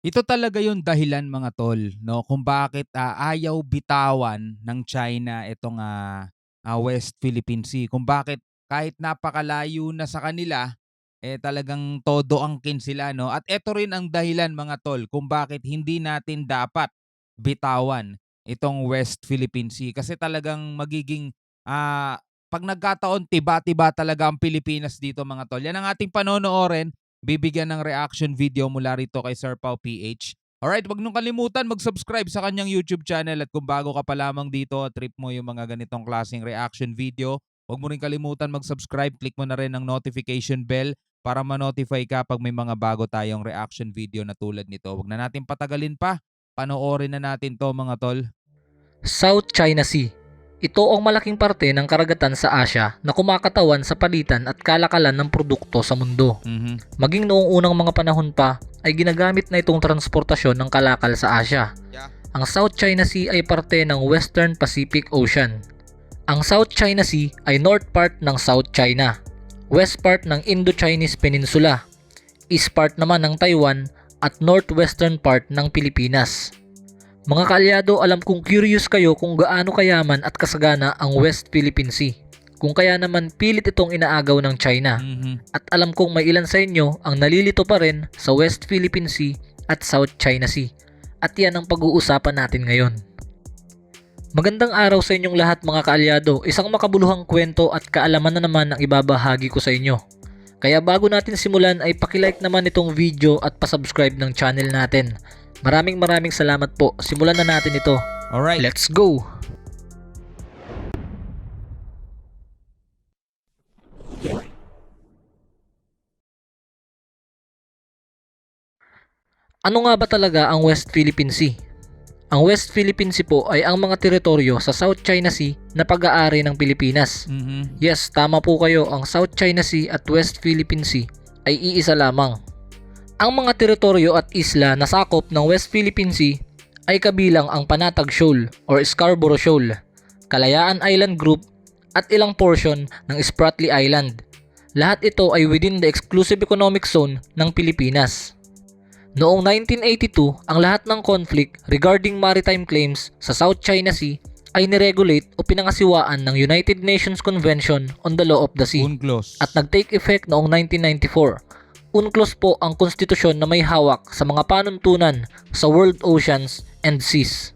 Ito talaga yung dahilan mga tol 'no, kung bakit, ayaw bitawan ng China itong, West Philippine Sea. Kung bakit kahit napakalayo na sa kanila, talagang todo angkin sila 'no. At eto rin ang dahilan mga tol kung bakit hindi natin dapat bitawan itong West Philippine Sea. Kasi talagang magiging, 'pag nagkataon tiba-tiba talaga ang Pilipinas dito mga tol. Yan ang ating panonoorin. Bibigyan ng reaction video mula rito kay Sir Pau PH. Alright, wag niyong kalimutan mag-subscribe sa kanyang YouTube channel at kung bago ka pa lamang dito, trip mo yung mga ganitong klaseng reaction video, wag mo rin kalimutan mag-subscribe, click mo na rin ang notification bell para ma-notify ka pag may mga bago tayong reaction video na tulad nito. Wag na natin patagalin pa, panoorin na natin to mga tol. South China Sea. Ito ang malaking parte ng karagatan sa Asya na kumakatawan sa palitan at kalakalan ng produkto sa mundo. Maging noong unang mga panahon pa ay ginagamit na itong transportasyon ng kalakal sa Asya. Ang South China Sea ay parte ng Western Pacific Ocean. Ang South China Sea ay north part ng South China, west part ng Indo-Chinese Peninsula, east part naman ng Taiwan at northwestern part ng Pilipinas. Mga kaalyado, alam kong curious kayo kung gaano kayaman at kasagana ang West Philippine Sea. Kung kaya naman pilit itong inaagaw ng China. At alam kong may ilan sa inyo ang nalilito pa rin sa West Philippine Sea at South China Sea. At yan ang pag-uusapan natin ngayon. Magandang araw sa inyong lahat mga kaalyado. Isang makabuluhang kwento at kaalaman na naman ang ibabahagi ko sa inyo. Kaya bago natin simulan ay pakilike naman itong video at pasubscribe ng channel natin. Maraming salamat po. Simulan na natin ito. Alright. Let's go! Ano nga ba talaga ang West Philippine Sea? Ang West Philippine Sea po ay ang mga teritoryo sa South China Sea na pag-aari ng Pilipinas. Yes, tama po kayo. Ang South China Sea at West Philippine Sea ay iisa lamang. Ang mga teritoryo at isla na sakop ng West Philippine Sea ay kabilang ang Panatag Shoal or Scarborough Shoal, Kalayaan Island Group at ilang portion ng Spratly Island. Lahat ito ay within the exclusive economic zone ng Pilipinas. Noong 1982, ang lahat ng conflict regarding maritime claims sa South China Sea ay niregulate o pinangasiwaan ng United Nations Convention on the Law of the Sea at nag-take effect noong 1994. UNCLOS po ang konstitusyon na may hawak sa mga panuntunan sa world oceans and seas.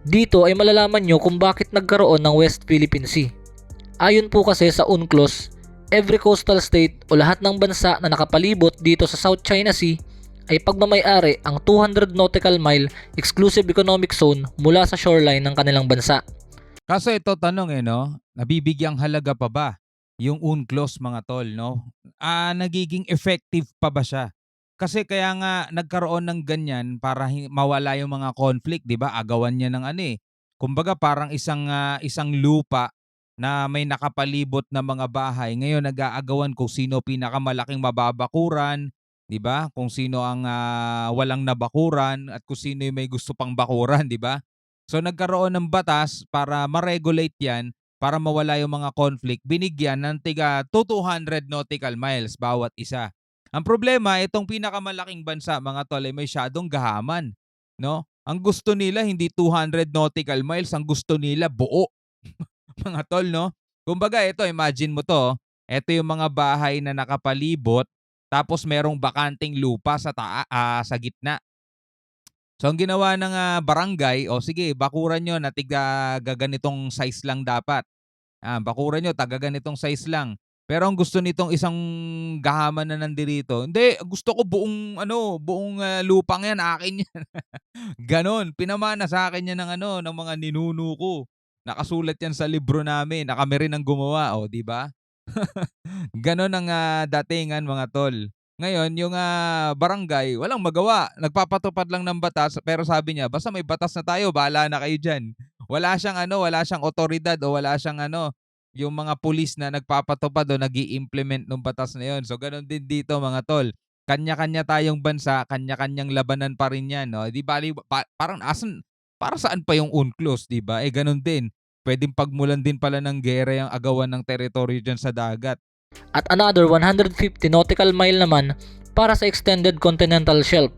Dito ay malalaman nyo kung bakit nagkaroon ng West Philippine Sea. Ayon po kasi sa UNCLOS, every coastal state o lahat ng bansa na nakapalibot dito sa South China Sea ay pagmamay-ari ang 200 nautical mile exclusive economic zone mula sa shoreline ng kanilang bansa. Kaso ito tanong no, nabibigyang halaga pa ba yung UNCLOS mga tol, no? Nagiging effective pa ba siya? Kasi kaya nga nagkaroon ng ganyan para mawala yung mga conflict, 'di ba? Agawan niya ng kumbaga parang isang lupa na may nakapalibot na mga bahay. Ngayon nag-aagawan kung sino pinakamalaking mababakuran, 'di ba? Kung sino ang walang nabakuran at kung sino yung may gusto pang bakuran, 'di ba? So nagkaroon ng batas para ma-regulate 'yan para mawala yung mga conflict, binigyan ng tiga 200 nautical miles bawat isa. Ang problema, itong pinakamalaking bansa, mga tol, ay masyadong gahaman. No? Ang gusto nila, hindi 200 nautical miles, ang gusto nila buo. Mga tol, no? Kumbaga, ito, imagine mo to, ito yung mga bahay na nakapalibot, tapos merong bakanting lupa sa gitna. So ang ginawa ng barangay, o sige, bakuran nyo na gaganitong size lang dapat. Bakuran nyo, taga ganitong size lang. Pero ang gusto nitong isang gahaman na nandirito, hindi, gusto ko buong lupang yan, akin yan. Ganon, pinamana sa akin yan ng mga ninuno ko. Nakasulat yan sa libro namin, na kami rin ang gumawa, o di ba? Ganon ang datingan mga tol. Ngayon, yung barangay, walang magawa. Nagpapatupad lang ng batas, pero sabi niya, basta may batas na tayo, bahala na kayo dyan. Wala siyang otoridad o wala siyang yung mga pulis na nagpapatupad o nag-i-implement ng batas na yun. So, ganon din dito mga tol. Kanya-kanya tayong bansa, kanya-kanyang labanan pa rin yan. No? Di bali, parang para saan pa yung UNCLOS, di ba? Ganon din. Pwedeng pagmulan din pala ng gera yung agawan ng teritoryo dyan sa dagat. At another 150 nautical mile naman para sa extended continental shelf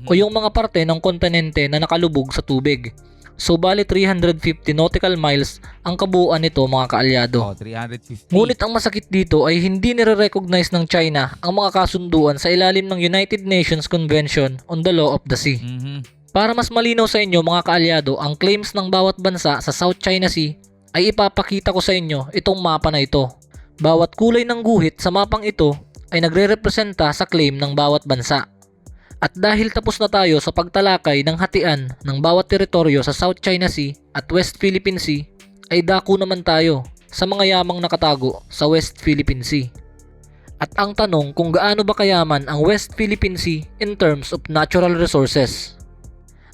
o yung mga parte ng kontinente na nakalubog sa tubig. So bali 350 nautical miles ang kabuuan nito mga kaalyado. Oh, 350. Ngunit ang masakit dito ay hindi nire-recognize ng China ang mga kasunduan sa ilalim ng United Nations Convention on the Law of the Sea. Para mas malinaw sa inyo mga kaalyado, ang claims ng bawat bansa sa South China Sea ay ipapakita ko sa inyo itong mapa na ito. Bawat kulay ng guhit sa mapang ito ay nagre-representa sa claim ng bawat bansa. At dahil tapos na tayo sa pagtalakay ng hatian ng bawat teritoryo sa South China Sea at West Philippine Sea, ay dako naman tayo sa mga yamang nakatago sa West Philippine Sea. At ang tanong kung gaano ba kayaman ang West Philippine Sea in terms of natural resources.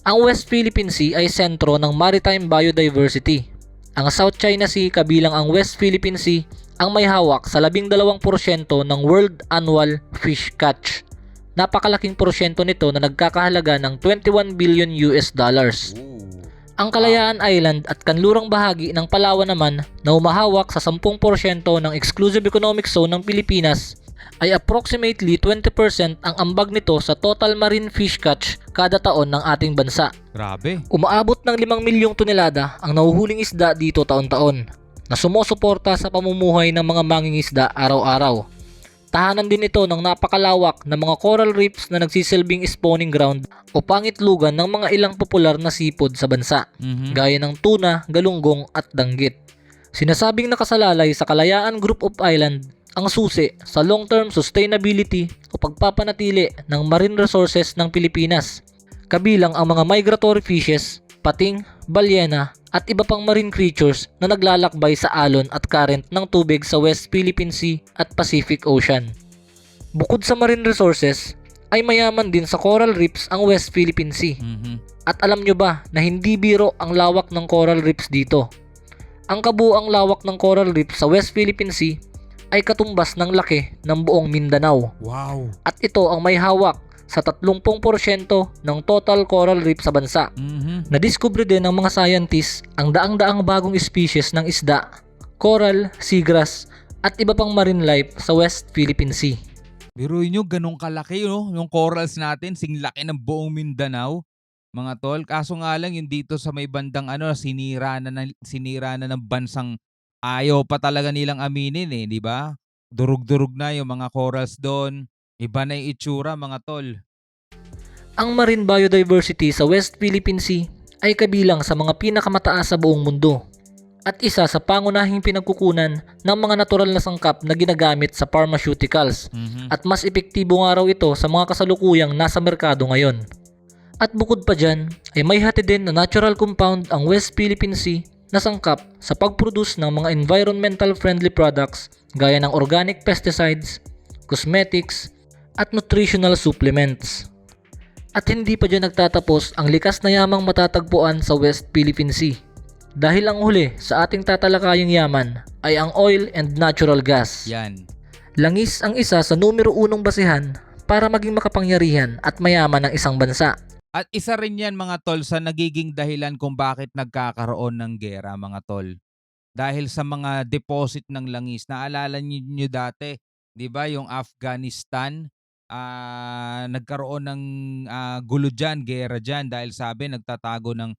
Ang West Philippine Sea ay sentro ng maritime biodiversity. Ang South China Sea kabilang ang West Philippine Sea ang may hawak sa 12% ng world annual fish catch. Napakalaking porsyento nito na nagkakahalaga ng 21 billion US dollars. Ang Kalayaan Island at kanlurang bahagi ng Palawan naman na humahawak sa 10% ng Exclusive Economic Zone ng Pilipinas ay approximately 20% ang ambag nito sa total marine fish catch kada taon ng ating bansa. Grabe. Umaabot ng 5 milyong tonelada ang nahuhuling isda dito taon-taon na sumusuporta sa pamumuhay ng mga mangingisda araw-araw. Tahanan din ito ng napakalawak na mga coral reefs na nagsisilbing spawning ground o pangitlugan ng mga ilang popular na seafood sa bansa, gaya ng tuna, galunggong at danggit. Sinasabing nakasalalay sa Kalayaan Group of Island ang susi sa long-term sustainability o pagpapanatili ng marine resources ng Pilipinas, kabilang ang mga migratory fishes, pating, balyena at iba pang marine creatures na naglalakbay sa alon at current ng tubig sa West Philippine Sea at Pacific Ocean. Bukod sa marine resources, ay mayaman din sa coral reefs ang West Philippine Sea. At alam nyo ba na hindi biro ang lawak ng coral reefs dito? Ang kabuuang lawak ng coral reefs sa West Philippine Sea ay katumbas ng laki ng buong Mindanao. Wow. At ito ang may hawak sa 30% ng total coral reef sa bansa. Nadiskubre din ng mga scientists ang daang-daang bagong species ng isda, coral, seagrass at iba pang marine life sa West Philippine Sea. Biruin nyo, ganun kalaki, no? Yung corals natin, sing laki ng buong Mindanao, mga tol. Kaso nga lang, yung dito sa may bandang sinira na ng bansang ayaw pa talaga nilang aminin di ba? Durug-durug na yung mga corals doon. Iba na yung itsura, mga tol. Ang marine biodiversity sa West Philippine Sea ay kabilang sa mga pinakamataas sa buong mundo at isa sa pangunahing pinagkukunan ng mga natural na sangkap na ginagamit sa pharmaceuticals at mas epektibo nga raw ito sa mga kasalukuyang nasa merkado ngayon. At bukod pa dyan ay may hati din na natural compound ang West Philippine Sea na sangkap sa pag-produce ng mga environmental friendly products gaya ng organic pesticides, cosmetics, at nutritional supplements. At hindi pa dyan nagtatapos ang likas na yamang matatagpuan sa West Philippine Sea. Dahil ang huli sa ating tatalakayang yaman ay ang oil and natural gas. Yan. Langis ang isa sa numero 1 basihan para maging makapangyarihan at mayaman ng isang bansa. At isa rin yan, mga tol, sa nagiging dahilan kung bakit nagkakaroon ng gera, mga tol. Dahil sa mga deposit ng langis. Naalala niyo dati, di ba, yung Afghanistan, nagkaroon ng gulo dyan, gera dyan, dahil sabi nagtatago ng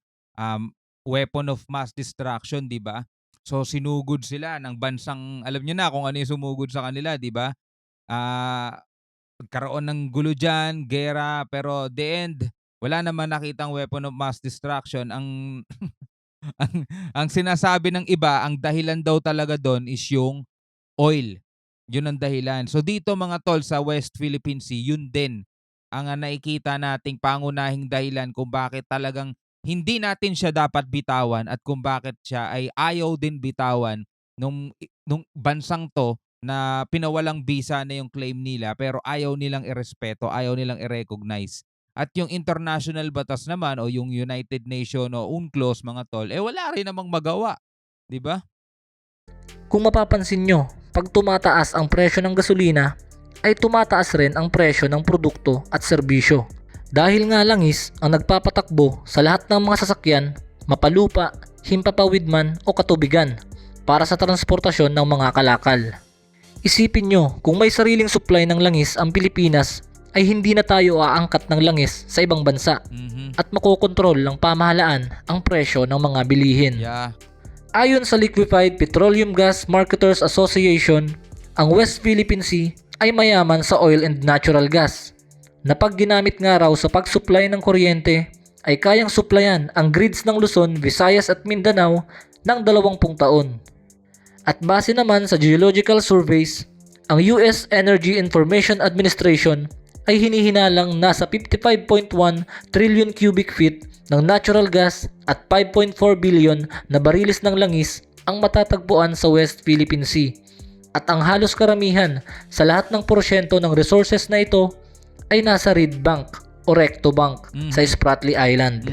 weapon of mass destruction, di ba? So sinugod sila ng bansang, alam niyo na kung ano yung sumugod sa kanila, di ba? Nagkaroon ng gulo dyan, gera, pero the end, wala naman nakitang weapon of mass destruction. Ang sinasabi ng iba, ang dahilan daw talaga doon is yung oil. Yun ang dahilan. So dito, mga tol, sa West Philippine Sea, yun din ang nakikita nating pangunahing dahilan kung bakit talagang hindi natin siya dapat bitawan at kung bakit siya ay ayaw din bitawan nung bansang to na pinawalang visa na yung claim nila pero ayaw nilang irespeto, ayaw nilang i-recognize. At yung international batas naman o yung United Nations o UNCLOS, mga tol, wala rin namang magawa. Di ba? Kung mapapansin nyo, pag tumataas ang presyo ng gasolina, ay tumataas rin ang presyo ng produkto at serbisyo. Dahil nga langis ang nagpapatakbo sa lahat ng mga sasakyan, mapalupa, himpapawid man o katubigan para sa transportasyon ng mga kalakal. Isipin nyo, kung may sariling supply ng langis ang Pilipinas, ay hindi na tayo aangkat ng langis sa ibang bansa at makokontrol ng pamahalaan ang presyo ng mga bilihin. Yeah. Ayon sa Liquefied Petroleum Gas Marketers Association, ang West Philippine Sea ay mayaman sa oil and natural gas na pag ginamit nga raw sa pag-supply ng kuryente ay kayang supplyan ang grids ng Luzon, Visayas at Mindanao ng 20 taon. At base naman sa geological surveys, ang US Energy Information Administration ay hinihinalang nasa 55.1 trillion cubic feet ng natural gas at 5.4 billion na bariles ng langis ang matatagpuan sa West Philippine Sea. At ang halos karamihan sa lahat ng porsyento ng resources na ito ay nasa Reed Bank o Recto Bank sa Spratly Island.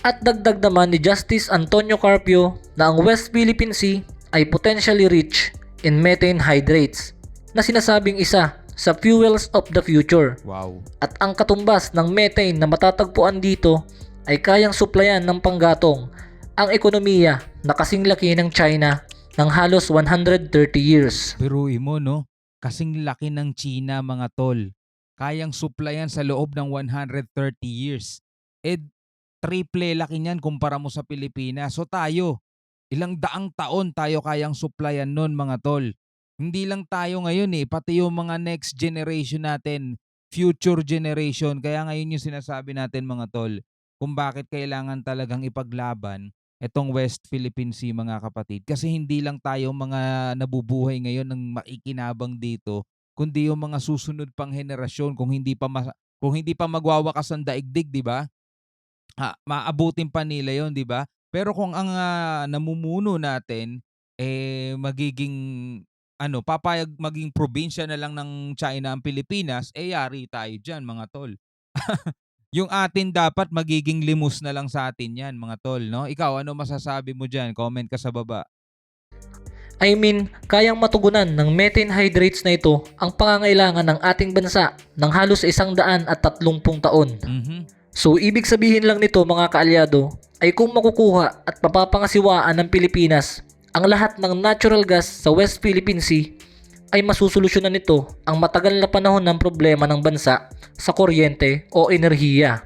At dagdag naman ni Justice Antonio Carpio na ang West Philippine Sea ay potentially rich in methane hydrates na sinasabing isa sa fuels of the future. Wow. At ang katumbas ng methane na matatagpuan dito ay kayang supplyan ng panggatong ang ekonomiya na kasing laki ng China ng halos 130 years. Biruin mo, no? Kasing laki ng China, mga tol. Kayang supplyan sa loob ng 130 years. Triple laki niyan kumpara mo sa Pilipinas. So tayo, ilang daang taon tayo kayang supplyan nun, mga tol. Hindi lang tayo ngayon pati yung mga next generation natin, future generation. Kaya ngayon yung sinasabi natin, mga tol, kung bakit kailangan talagang ipaglaban itong West Philippine Sea, mga kapatid. Kasi hindi lang tayo mga nabubuhay ngayon ng makikinabang dito, kundi yung mga susunod pang henerasyon kung hindi pa magwawakas ang daigdig, 'di ba? Maabutin pa nila 'yon, 'di ba? Pero kung ang namumuno natin magiging papayag maging probinsya na lang ng China ang Pilipinas, yari tayo diyan, mga tol. Yung atin dapat magiging limos na lang sa atin 'yan, mga tol, no? Ikaw, ano masasabi mo diyan? Comment ka sa baba. I mean, kayang matugunan ng methane hydrates na ito ang pangangailangan ng ating bansa ng halos 130 taon. So, ibig sabihin lang nito, mga kaalyado, ay kung makukuha at mapapangasiwaan ng Pilipinas ang lahat ng natural gas sa West Philippine Sea, ay masusolusyonan nito ang matagal na panahon ng problema ng bansa sa kuryente o enerhiya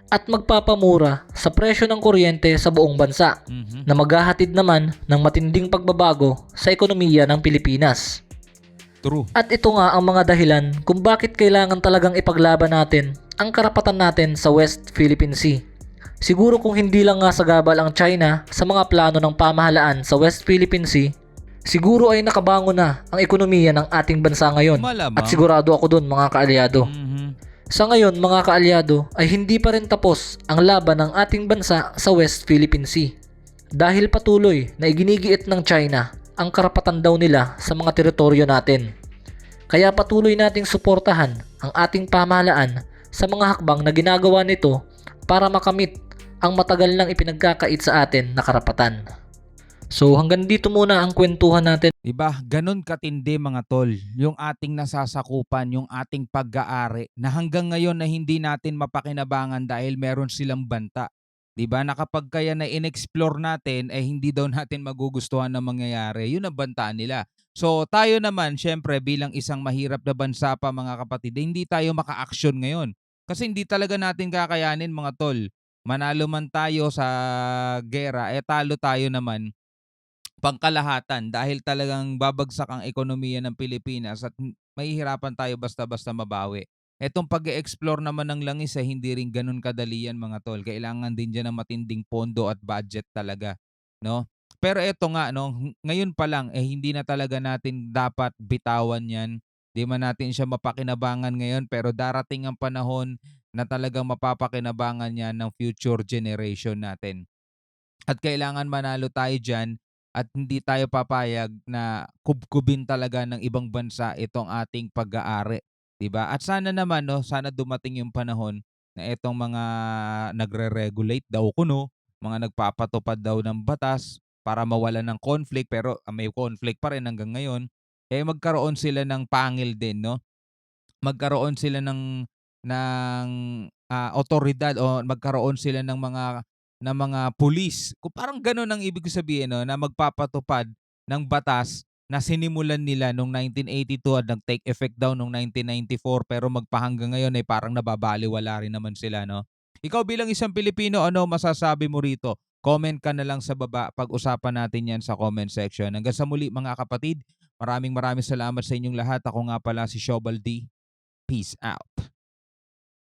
at magpapamura sa presyo ng kuryente sa buong bansa na maghahatid naman ng matinding pagbabago sa ekonomiya ng Pilipinas. True. At ito nga ang mga dahilan kung bakit kailangan talagang ipaglaban natin ang karapatan natin sa West Philippine Sea. Siguro kung hindi lang nga sagabal ang China sa mga plano ng pamahalaan sa West Philippine Sea, siguro ay nakabangon na ang ekonomiya ng ating bansa ngayon. Malamang. At sigurado ako dun, mga kaalyado. Sa ngayon, mga kaalyado, ay hindi pa rin tapos ang laban ng ating bansa sa West Philippine Sea. Dahil patuloy na iginigiit ng China ang karapatan daw nila sa mga teritoryo natin. Kaya patuloy nating suportahan ang ating pamahalaan sa mga hakbang na ginagawa nito para makamit ang matagal nang ipinagkakait sa atin na karapatan. So hanggang dito muna ang kwentuhan natin. Diba? Ganon katindi, mga tol, yung ating nasasakupan, yung ating pag-aari na hanggang ngayon na hindi natin mapakinabangan dahil meron silang banta. Diba? Na kapag kaya na in-explore natin, hindi daw natin magugustuhan na mangyayari. Yun ang banta nila. So tayo naman, syempre bilang isang mahirap na bansa pa, mga kapatid, hindi tayo maka-action ngayon. Kasi hindi talaga natin kakayanin, mga tol. Manalo man tayo sa gera, talo tayo naman pangkalahatan dahil talagang babagsak ang ekonomiya ng Pilipinas at mahihirapan tayo basta-basta mabawi. Etong pag-e-explore naman ng langis hindi rin ganun kadali yan, mga tol. Kailangan din dyan ng matinding pondo at budget talaga, no? Pero eto nga, no, ngayon pa lang hindi na talaga natin dapat bitawan yan. Di man natin siya mapakinabangan ngayon, pero darating ang panahon na talagang mapapakinabangan yan ng future generation natin. At kailangan manalo tayo dyan at hindi tayo papayag na kubkubin talaga ng ibang bansa itong ating pag-aari, 'di ba? At sana naman, no, sana dumating yung panahon na itong mga nagre-regulate daw kuno, mga nagpapatupad daw ng batas para mawalan ng conflict, pero may conflict pa rin hanggang ngayon, magkaroon sila ng pangil din, no? Magkaroon sila ng otoridad o magkaroon sila ng mga pulis. Kung parang gano'n ang ibig ko sabihin, 'no, na magpapatupad ng batas na sinimulan nila nung 1982 at nag-take effect daw nung 1994 pero magpahanggang ngayon ay parang nababalewala rin naman sila, no? Ikaw bilang isang Pilipino, ano masasabi mo rito? Comment ka na lang sa baba, pag-usapan natin yan sa comment section. Hanggang sa muli mga kapatid, maraming salamat sa inyong lahat. Ako nga pala si Shobal D. Peace out.